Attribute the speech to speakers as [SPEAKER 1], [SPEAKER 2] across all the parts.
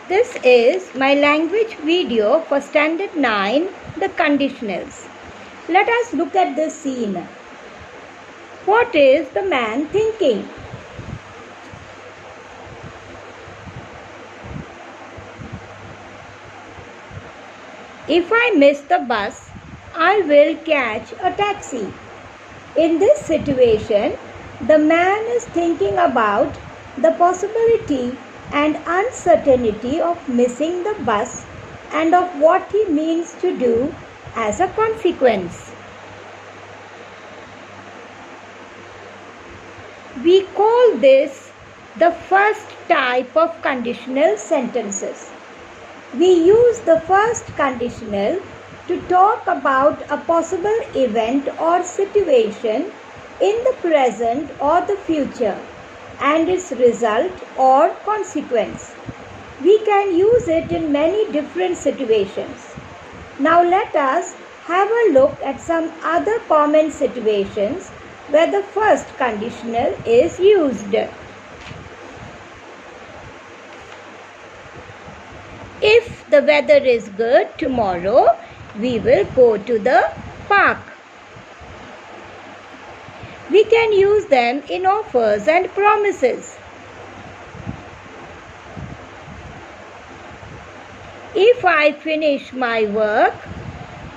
[SPEAKER 1] This is my language video for Standard 9, the conditionals. Let us look at this scene. What is the man thinking? If I miss the bus, I will catch a taxi. In this situation, the man is thinking about the possibility and uncertainty of missing the bus and of what he means to do as a consequence. We call this the first type of conditional sentences. We use the first conditional to talk about a possible event or situation in the present or the future and its result or consequence. We can use it in many different situations. Now let us have a look at some other common situations where the first conditional is used. If the weather is good tomorrow, we will go to the park. We can use them in offers and promises. If I finish my work,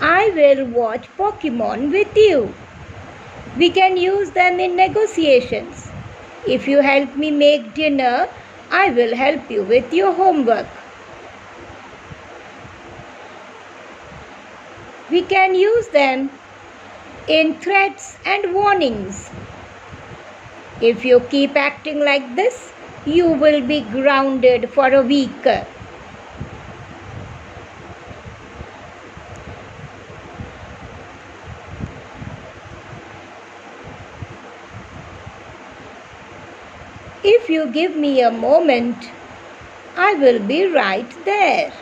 [SPEAKER 1] I will watch Pokemon with you. We can use them in negotiations. If you help me make dinner, I will help you with your homework. We can use them in threats and warnings. If you keep acting like this, you will be grounded for a week. If you give me a moment, I will be right there.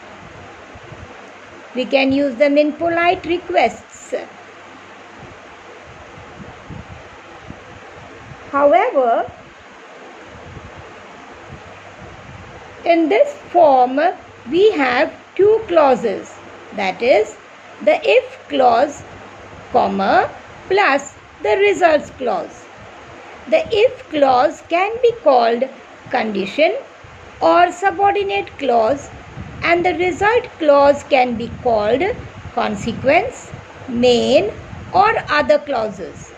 [SPEAKER 1] We can use them in polite requests. However, in this form, we have two clauses. That is, the if clause, comma, plus the results clause. The if clause can be called condition or subordinate clause, and the result clause can be called consequence, main, or other clauses.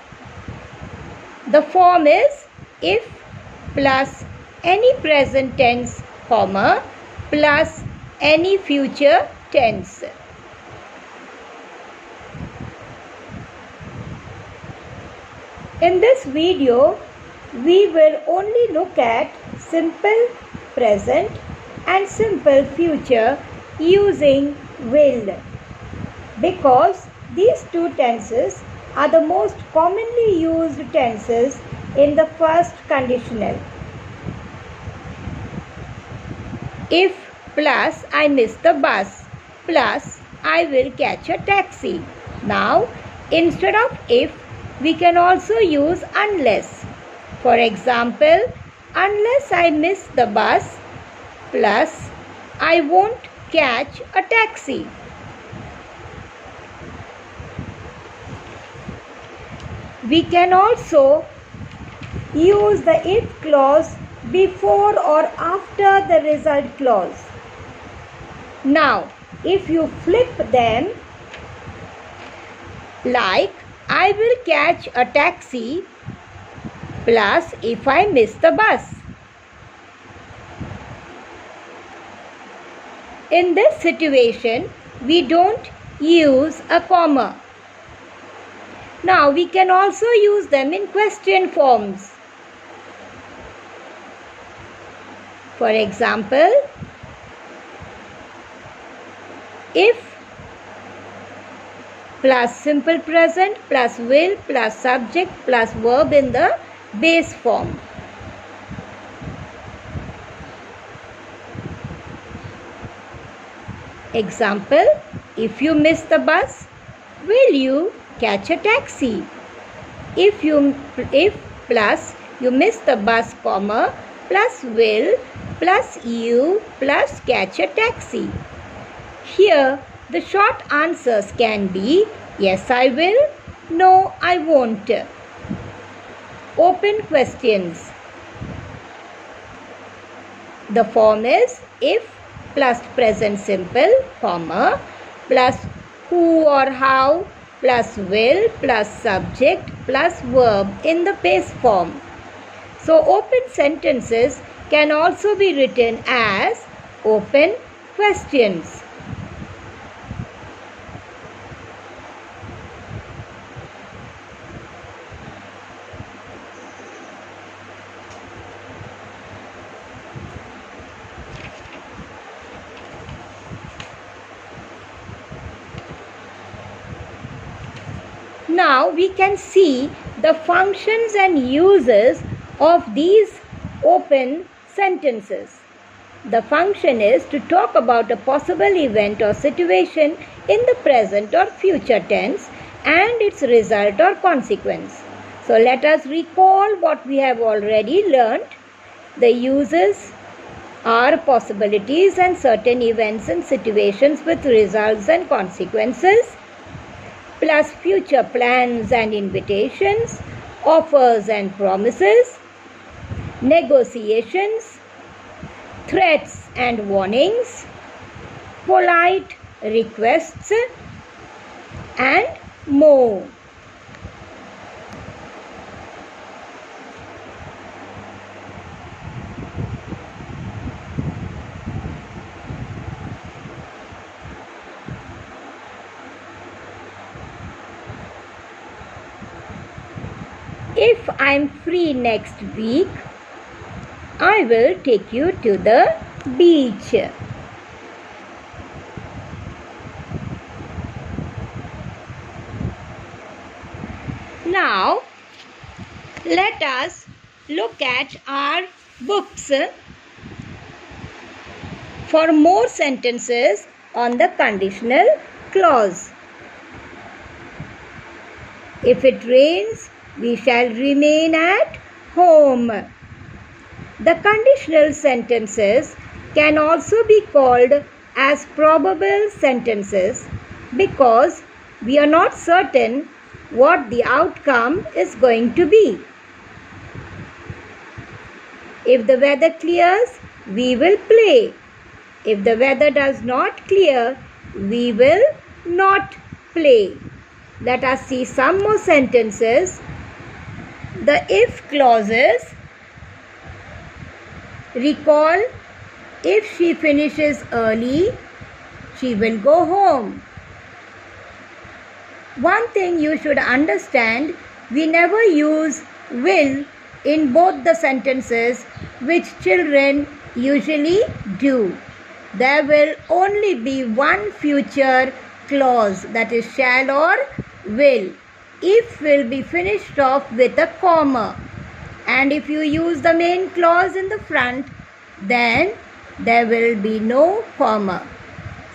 [SPEAKER 1] The form is if plus any present tense, comma, plus any future tense. In this video, we will only look at simple present and simple future using will, because these two tenses are the most commonly used tenses in the first conditional. If plus I miss the bus plus I will catch a taxi. Now, instead of if, we can also use unless. For example, unless I miss the bus plus I won't catch a taxi. We can also use the if clause before or after the result clause. Now, if you flip them, like I will catch a taxi plus if I miss the bus. In this situation, we don't use a comma. Now, we can also use them in question forms. For example, if plus simple present plus will plus subject plus verb in the base form. Example, if you miss the bus, will you catch a taxi? If plus you miss the bus, comma, plus will plus you plus catch a taxi. Here, the short answers can be yes, I will, no, I won't. Open questions. The form is if plus present simple, comma, plus who or how, plus will, plus subject, plus verb in the base form. So, open sentences can also be written as open questions. Now we can see the functions and uses of these open sentences. The function is to talk about a possible event or situation in the present or future tense and its result or consequence. So let us recall what we have already learnt. The uses are possibilities and certain events and situations with results and consequences, plus future plans and invitations, offers and promises, negotiations, threats and warnings, polite requests, and more. If I'm free next week, I will take you to the beach. Now, let us look at our books for more sentences on the conditional clause. If it rains, we shall remain at home. The conditional sentences can also be called as probable sentences because we are not certain what the outcome is going to be. If the weather clears, we will play. If the weather does not clear, we will not play. Let us see some more sentences. The if clauses. Recall, if she finishes early, she will go home. One thing you should understand, we never use will in both the sentences which children usually do. There will only be one future clause, that is shall or will. If will be finished off with a comma, and if you use the main clause in the front, then there will be no comma.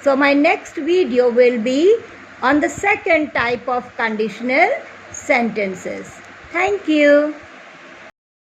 [SPEAKER 1] So my next video will be on the second type of conditional sentences. Thank you.